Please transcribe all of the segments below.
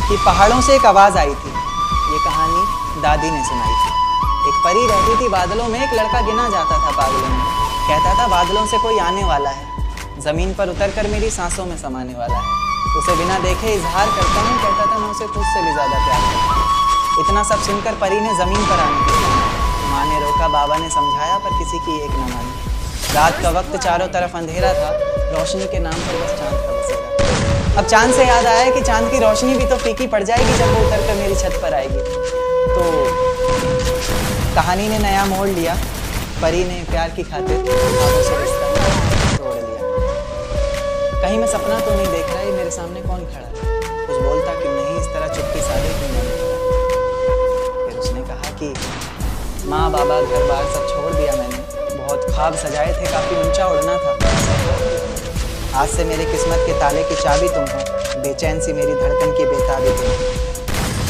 कि पहाड़ों से एक आवाज़ आई थी। ये कहानी दादी ने सुनाई थी। एक परी रहती थी बादलों में, एक लड़का गिना जाता था पागलों में। कहता था बादलों से कोई आने वाला है, ज़मीन पर उतर कर मेरी सांसों में समाने वाला है। उसे बिना देखे इजहार करता हूँ, कहता था मैं उसे खुद से भी ज़्यादा प्यार करता हूँ। इतना सब सुनकर परी ने ज़मीन पर आने की माँ ने रोका, बाबा ने समझाया, पर किसी की एक न मानी। रात का वक्त चारों तरफ अंधेरा था, रोशनी के नाम पर बस चांद का बसेरा। अब चांद से याद आया कि चांद की रोशनी भी तो फीकी पड़ जाएगी जब वो उतर कर मेरी छत पर आएगी। तो कहानी ने नया मोड़ लिया। परी ने प्यार की खातिर ख्वाबों से रिश्ता तोड़ लिया। कहीं मैं सपना तो नहीं देख रहा, ये मेरे सामने कौन खड़ा है? कुछ बोलता क्यों नहीं, इस तरह चुप्पी साधे क्यों नहीं खड़ा? फिर उसने कहा कि माँ बाबा घर बार सब छोड़ दिया मैंने, बहुत ख्वाब सजाए थे, काफ़ी ऊंचा उड़ना था। आज से मेरी किस्मत के ताले की चाबी तुम हो, बेचैन सी मेरी धड़कन की बेताबी तुम हो।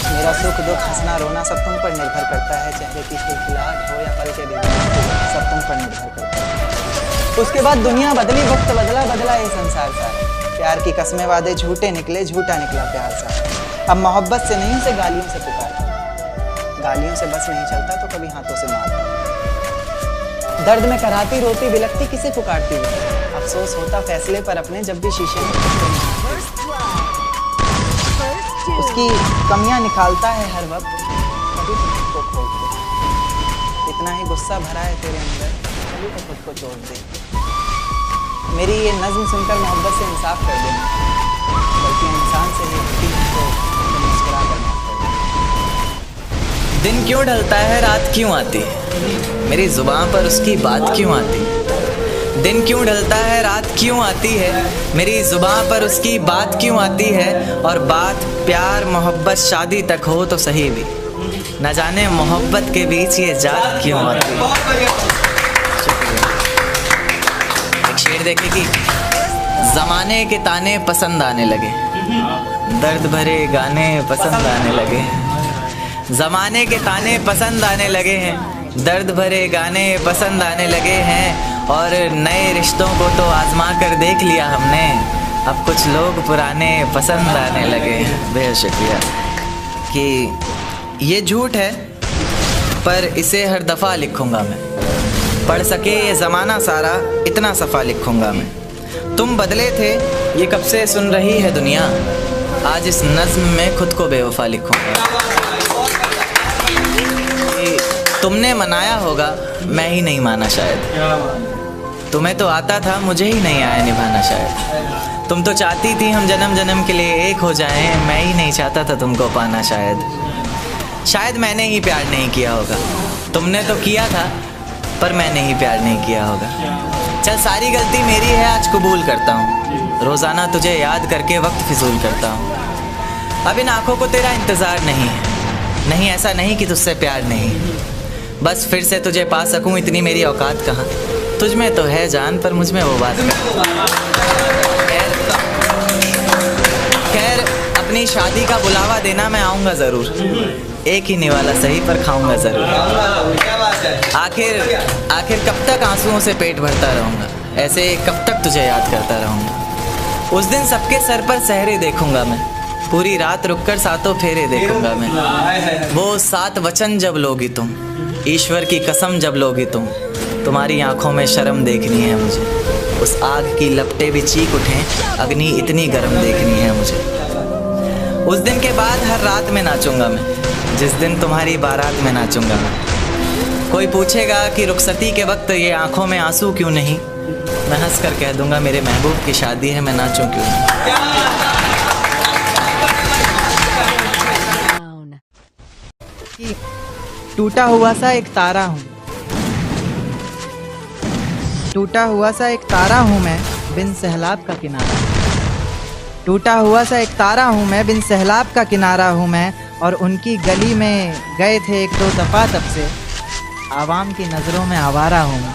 मेरा सुख दुख हंसना रोना सब तुम पर निर्भर करता है, चेहरे की खिलखिलाहट हो या पल के बेवजह सब तुम पर निर्भर करता है। उसके बाद दुनिया बदली, वक्त बदला, बदला ये संसार सारा। प्यार की कस्में वादे झूठे निकले, झूठा निकला प्यार सारा। अब मोहब्बत से नहीं, उसे गालियों से पुकारता। गालियों से बस नहीं चलता तो कभी हाथों से मारता। दर्द में कराती रोती बिलखती किसे पुकारती है? अफसोस होता फैसले पर अपने जब भी शीशे में उसकी कमियां निकालता है हर वक्त, कभी तो खुद को खोल दे। इतना ही गुस्सा भरा है तेरे अंदर, कभी तो खुद को छोड़ दे। मेरी ये नज़्म सुनकर मोहब्बत से इंसाफ कर देना, बल्कि इंसान से ही होती है तो मुस्कुरा कर माफ कर देना। दिन क्यों ढलता है, रात क्यों आती है, मेरी जुबान पर उसकी बात क्यों आती है। दिन क्यों ढलता है, रात क्यों आती है, मेरी जुबान पर उसकी बात क्यों आती है। और बात प्यार मोहब्बत शादी तक हो तो सही भी, न जाने मोहब्बत के बीच ये जात क्यों आती है। एक शेर देखे कि ज़माने के ताने पसंद आने लगे, दर्द भरे गाने पसंद आने लगे। ज़माने के ताने पसंद आने लगे हैं, दर्द भरे गाने पसंद आने लगे हैं। और नए रिश्तों को तो आजमा कर देख लिया हमने, अब कुछ लोग पुराने पसंद आने लगे हैं। बेहद शुक्रिया। कि ये झूठ है पर इसे हर दफ़ा लिखूँगा मैं, पढ़ सके ये ज़माना सारा इतना सफ़ा लिखूँगा मैं। तुम बदले थे ये कब से सुन रही है दुनिया, आज इस नज़्म में खुद को बेवफा लिखूँगा। तुमने मनाया होगा मैं ही नहीं माना शायद, तुम्हें तो आता था मुझे ही नहीं आया निभाना शायद। तुम तो चाहती थी हम जन्म जन्म के लिए एक हो जाएं, मैं ही नहीं चाहता था तुमको पाना शायद मैंने ही प्यार नहीं किया होगा। तुमने तो किया था पर मैंने ही प्यार नहीं किया होगा। चल सारी गलती मेरी है आज कबूल करता हूँ, रोज़ाना तुझे याद करके वक्त फिजूल करता हूँ। अब इन आँखों को तेरा इंतज़ार नहीं है, नहीं ऐसा नहीं कि तुझसे प्यार नहीं, बस फिर से तुझे पा सकूं इतनी मेरी औकात कहाँ। तुझ में तो है जान पर मुझ में वो बात खैर अपनी शादी का बुलावा देना मैं आऊँगा ज़रूर, एक ही निवाला सही पर खाऊँगा ज़रूर। आखिर कब तक आंसुओं से पेट भरता रहूँगा, ऐसे कब तक तुझे याद करता रहूँगा। उस दिन सबके सर पर सहरे देखूँगा मैं, पूरी रात रुककर सातों फेरे देखूँगा मैं। वो 7 वचन जब लोगी तुम, ईश्वर की कसम जब लोगी तुम, तुम्हारी आंखों में शर्म देखनी है मुझे। उस आग की लपटें भी चीख उठें, अग्नि इतनी गर्म देखनी है मुझे। उस दिन के बाद हर रात में नाचूंगा मैं, जिस दिन तुम्हारी बारात में नाचूंगा मैं। कोई पूछेगा कि रुखसती के वक्त ये आंखों में आंसू क्यों नहीं, मैं हंस कर कह दूंगा मेरे महबूब की शादी है, मैं नाचूं क्यों नहीं। टूटा हुआ सा एक तारा हूँ, टूटा हुआ सा एक तारा हूँ मैं, बिन सहलाब का किनारा। टूटा हुआ सा एक तारा हूँ मैं, बिन सहलाब का किनारा हूँ मैं। और उनकी गली में गए थे 1-2 दफ़ा, तब से आवाम की नज़रों में आवारा हूँ मैं।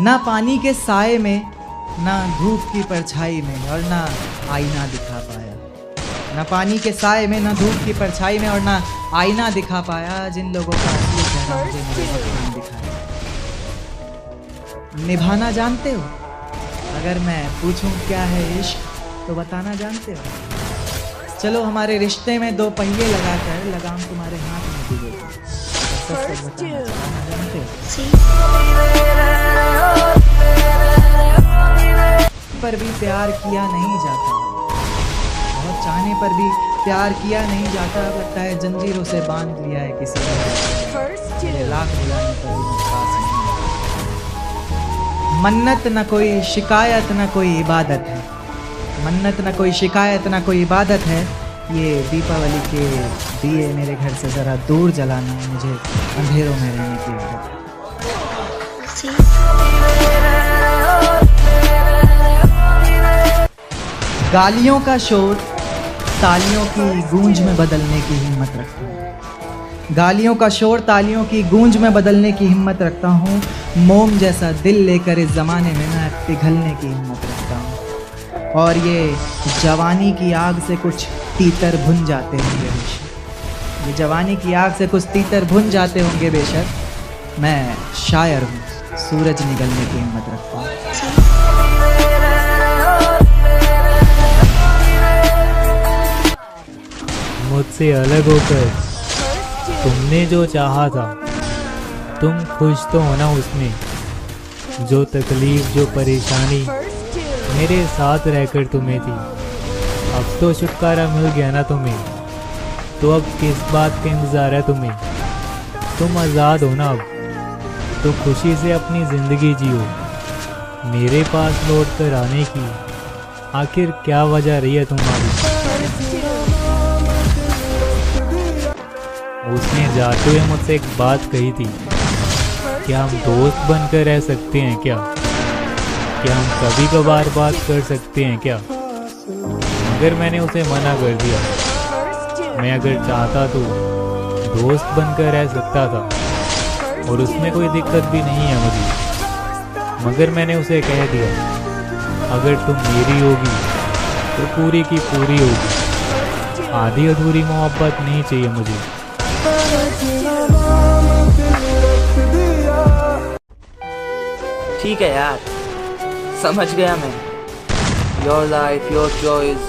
ना पानी के साए में, ना धूप की परछाई में, और ना आईना दिखा पाया। ना पानी के साए में, ना धूप की परछाई में, और ना आईना दिखा पाया। जिन लोगों का असली चेहरा मुझे मेरे भगवान दिखाया। निभाना जानते हो? अगर मैं पूछूं क्या है इश्क, तो बताना जानते हो? चलो हमारे रिश्ते में 2 पहिए लगाकर लगाम तुम्हारे हाथ में दी गई। सच बताना जानते हो? पर भी प्यार किया नहीं जाता, बहुत चाहने पर भी प्यार किया नहीं जाता। लगता है जंजीरों से बांध लिया है किसी ने, लाख बुलाने पर भी पास नहीं। मन्नत न कोई शिकायत न कोई इबादत है, मन्नत न कोई शिकायत न कोई इबादत है। ये दीपावली के दिए मेरे घर से ज़रा दूर जलाना, मुझे अंधेरों में रहने की आदत है। गालियों का शोर तालियों की गूंज में बदलने की हिम्मत रखता हूँ, गालियों का शोर तालियों की गूंज में बदलने की हिम्मत रखता हूँ। मोम जैसा दिल लेकर इस ज़माने में मैं पिघलने की हिम्मत रखता हूँ। और ये जवानी की आग से कुछ तीतर भुन जाते होंगे बेशक, ये जवानी की आग से कुछ तीतर भुन जाते होंगे बेशक। मैं शायर हूँ, सूरज निकलने की हिम्मत रखता हूँ। मुझसे अलग होकर तुमने जो चाहा था, तुम खुश तो हो ना उसमें? जो तकलीफ जो परेशानी मेरे साथ रहकर तुम्हें थी, अब तो छुटकारा मिल गया ना तुम्हें, तो अब किस बात का इंतज़ार है तुम्हें? तुम आज़ाद हो ना अब, तो खुशी से अपनी ज़िंदगी जियो। मेरे पास लौट कर आने की आखिर क्या वजह रही है तुम्हारी? उसने जाते हुए मुझसे एक बात कही थी, क्या हम दोस्त बनकर रह सकते हैं क्या? क्या हम कभी कभार बात कर सकते हैं क्या? मगर मैंने उसे मना कर दिया। मैं अगर चाहता तो दोस्त बनकर रह सकता था और उसमें कोई दिक्कत भी नहीं है मुझे। मगर मैंने उसे कह दिया, अगर तुम मेरी होगी तो पूरी की पूरी होगी, आधी अधूरी मोहब्बत नहीं चाहिए मुझे। ठीक है यार, समझ गया मैं। योर लाइफ योर चॉइस,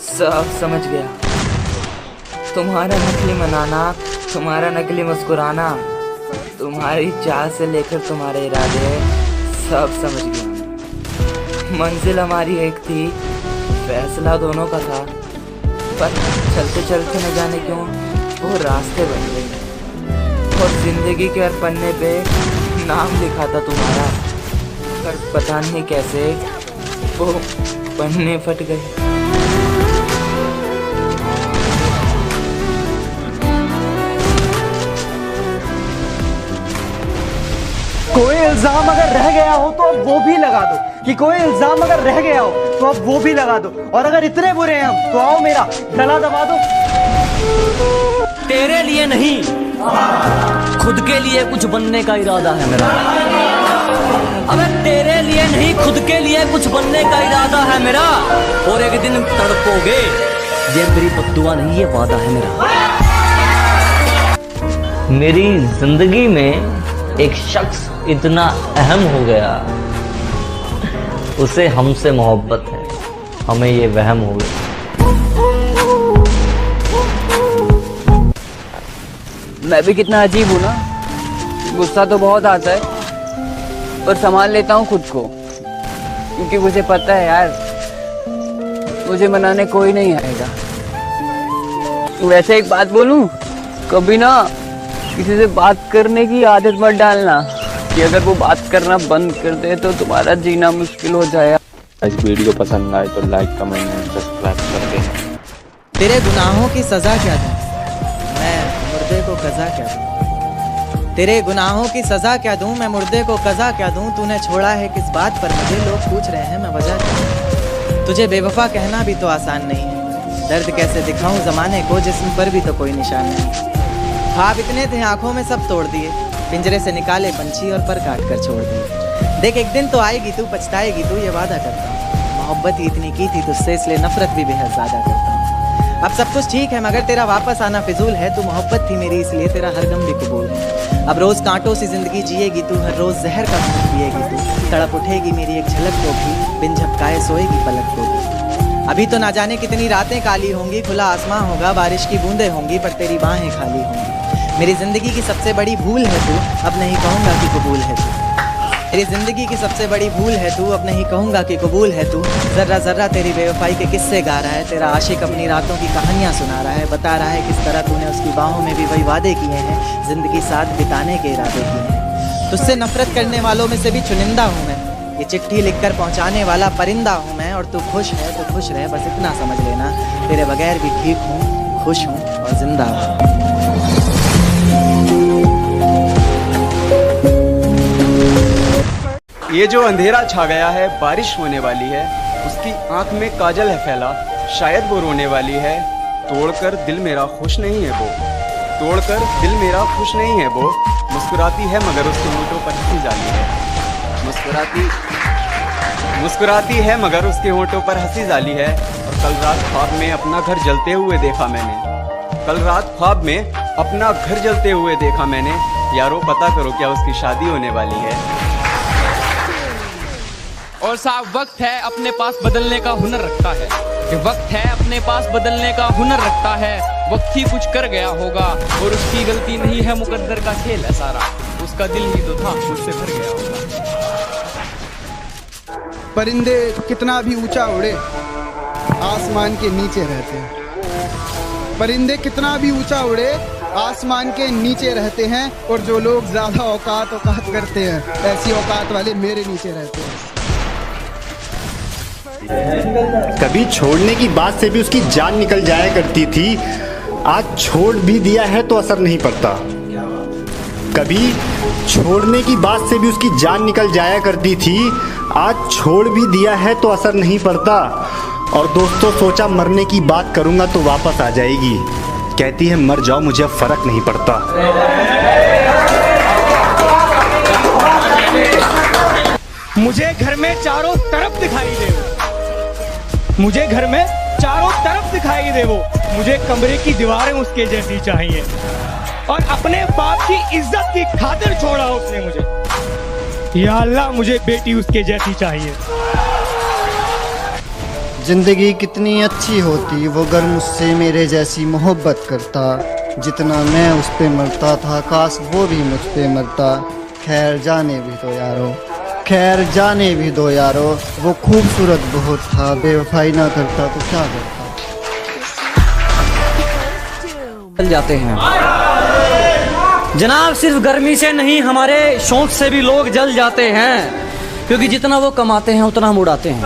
सब समझ गया। तुम्हारा नकली मनाना, तुम्हारा नकली मुस्कुराना, तुम्हारी चाह से लेकर तुम्हारे इरादे, सब समझ गया। मंजिल हमारी एक थी, फैसला दोनों का था, पर चलते चलते न जाने क्यों वो रास्ते बन गए और जिंदगी के हर पन्ने पे नाम लिखा था तुम्हारा, पर पता नहीं कैसे वो पन्ने फट गए। कोई इल्जाम अगर रह गया हो तो अब वो भी लगा दो, कि कोई इल्जाम अगर रह गया हो तो अब वो भी लगा दो। और अगर इतने बुरे हैं हम तो आओ मेरा गला दबा दो। तेरे लिए नहीं, खुद के लिए कुछ बनने का इरादा है मेरा। अबे तेरे लिए नहीं, खुद के लिए कुछ बनने का इरादा है मेरा। और एक दिन तड़पोगे, ये मेरी बद्दुआ नहीं, ये वादा है मेरा। मेरी जिंदगी में एक शख्स इतना अहम हो गया, उसे हमसे मोहब्बत है, हमें ये वहम हो गया। मैं भी कितना अजीब हूँ ना, गुस्सा तो बहुत आता है पर संभाल लेता हूँ खुद को, क्योंकि मुझे पता है यार, मुझे मनाने कोई नहीं आएगा। वैसे एक बात बोलूं, कभी ना किसी से बात करने की आदत मत डालना, कि अगर वो बात करना बंद कर दे तो तुम्हारा जीना मुश्किल हो जाएगा। इस वीडियो पसंद आए तो लाइक कमेंट एंड सब्सक्राइब कर देना। तेरे गुनाहों की सजा क्या दूं, मैं मुर्दे को कज़ा क्या दूं? तेरे गुनाहों की सजा क्या दूं, मैं मुर्दे को कज़ा क्या दूं? तूने छोड़ा है किस बात पर मुझे, लोग पूछ रहे हैं मैं वजह क्या दूं? तुझे बेवफा कहना भी तो आसान नहीं है, दर्द कैसे दिखाऊं ज़माने को जिस्म पर भी तो कोई निशान नहीं। ख्वाब इतने थे आंखों में सब तोड़ दिए, पिंजरे से निकाले पंछी और पर काट कर छोड़ दिए। देख एक दिन तो आएगी तू, पछताएगी तू, ये वादा करता हूँ। मोहब्बत ही इतनी की थी तुझसे, इसलिए नफरत भी बेहद ज़्यादा करता हूँ। अब सब कुछ ठीक है मगर तेरा वापस आना फिजूल है, तू मोहब्बत थी मेरी इसलिए तेरा हर गम भी कबूल है। अब रोज़ कांटों सी जिंदगी जिएगी तू, हर रोज़ जहर का खून पिएगी तू, तड़प उठेगी मेरी एक झलक को भी, बिन झपकाए सोएगी पलक को भी। अभी तो ना जाने कितनी रातें काली होंगी, खुला आसमां होगा, बारिश की बूंदें होंगी, पर तेरी बाहें खाली होंगी। मेरी ज़िंदगी की सबसे बड़ी भूल है तू, अब नहीं कहूँगा कि कबूल है तू। मेरी ज़िंदगी की सबसे बड़ी भूल है तू, अब नहीं कहूँगा कि कबूल है तू। ज़र्रा ज़र्रा तेरी बेवफाई के किस्से गा रहा है, तेरा आशिक अपनी रातों की कहानियाँ सुना रहा है, बता रहा है किस तरह तूने उसकी बाहों में भी वही वादे किए हैं, ज़िंदगी साथ बिताने के इरादे किए हैं। तुझसे नफरत करने वालों में से भी चुनिंदा हूँ मैं, ये चिट्ठी लिखकर पहुँचाने वाला परिंदा हूँ मैं। और तू खुश है तो खुश रहे, बस इतना समझ लेना, तेरे बगैर भी ठीक हूँ, खुश हूँ और जिंदा हूँ। ये जो अंधेरा छा गया है, बारिश होने वाली है, उसकी आंख में काजल है फैला, शायद वो रोने वाली है। तोड़कर दिल मेरा खुश नहीं है वो, तोड़कर दिल मेरा खुश नहीं है वो। मुस्कुराती है मगर उसके होंठों पर हंसी जाली है, मुस्कुराती है मगर उसके होंठों पर हंसी जाली है। और कल रात ख्वाब में अपना घर जलते हुए देखा मैंने, कल रात ख्वाब में अपना घर जलते हुए देखा मैंने। यारो पता करो क्या उसकी शादी होने वाली है। और साहब वक्त है अपने पास बदलने का हुनर रखता है, कि वक्त है अपने पास बदलने का हुनर रखता है। वक्त ही कुछ कर गया होगा और उसकी गलती नहीं है, मुकद्दर का खेल है सारा, उसका दिल ही तो था मुझसे भर गया होगा। परिंदे कितना भी ऊंचा उड़े आसमान के नीचे रहते हैं, परिंदे कितना भी ऊंचा उड़े आसमान के नीचे रहते हैं। और जो लोग ज्यादा औकात करते हैं, ऐसी औकात वाले मेरे नीचे रहते हैं। कभी छोड़ने की बात से भी उसकी जान निकल जाया करती थी, आज छोड़ भी दिया है तो असर नहीं पड़ता। कभी छोड़ने की बात से भी उसकी जान निकल जाया करती थी, आज छोड़ भी दिया है तो असर नहीं पड़ता। और दोस्तों सोचा मरने की बात करूंगा तो वापस आ जाएगी, कहती है मर जाओ मुझे फर्क नहीं पड़ता। मुझे घर में चारों तरफ दिखाई दे वो, मुझे घर में चारों तरफ दिखाई दे वो। मुझे कमरे की दीवारें उसके जैसी चाहिए, और अपने बाप की इज्जत की खातिर छोड़ा उसने मुझे। या अल्लाह मुझे बेटी उसके जैसी चाहिए। जिंदगी कितनी अच्छी होती वो अगर मुझसे मेरे जैसी मोहब्बत करता, जितना मैं उस पे मरता था काश वो भी मुझ पे मरता। खैर जाने भी दो यारो, खैर जाने भी दो यारो, वो खूबसूरत बहुत था, बेवफाई ना करता तो क्या करता। चल जाते हैं जनाब, सिर्फ गर्मी से नहीं हमारे शौक से भी लोग जल जाते हैं, क्योंकि जितना वो कमाते हैं उतना हम उड़ाते हैं।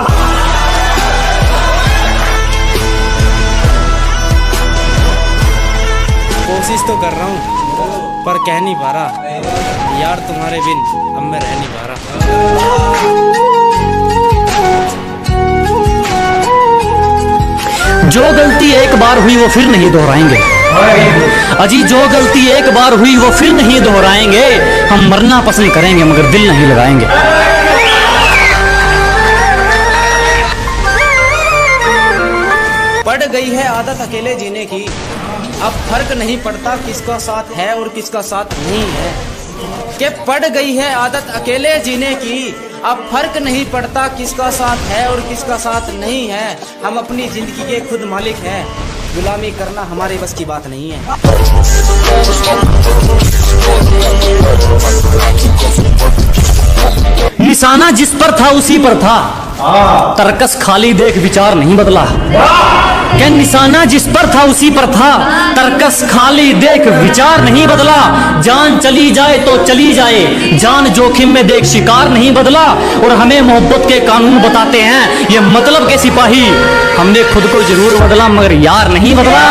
कोशिश तो कर रहा हूँ पर कह नहीं पा रहा यार, तुम्हारे बिन अब मैं रह नहीं पा रहा। जो गलती एक बार हुई वो फिर नहीं दोहराएंगे अजी, जो गलती एक बार हुई वो फिर नहीं दोहराएंगे। हम मरना पसंद करेंगे मगर दिल नहीं लगाएंगे। पड़ गई है आदत अकेले जीने की, अब फर्क नहीं पड़ता किसका साथ है और किसका साथ नहीं है। कि पड़ गई है आदत अकेले जीने की, अब फर्क नहीं पड़ता किसका साथ है और किसका साथ नहीं है। हम अपनी जिंदगी के खुद मालिक हैं, गुलामी करना हमारे बस की बात नहीं है। निशाना जिस पर था उसी पर था, तरकस खाली देख विचार नहीं बदला। क्या निशाना जिस पर था उसी पर था, तरकस खाली देख विचार नहीं बदला। जान चली जाए तो चली जाए, जान जोखिम में देख शिकार नहीं बदला। और हमें मोहब्बत के कानून बताते हैं ये मतलब के सिपाही, हमने खुद को जरूर बदला मगर यार नहीं बदला।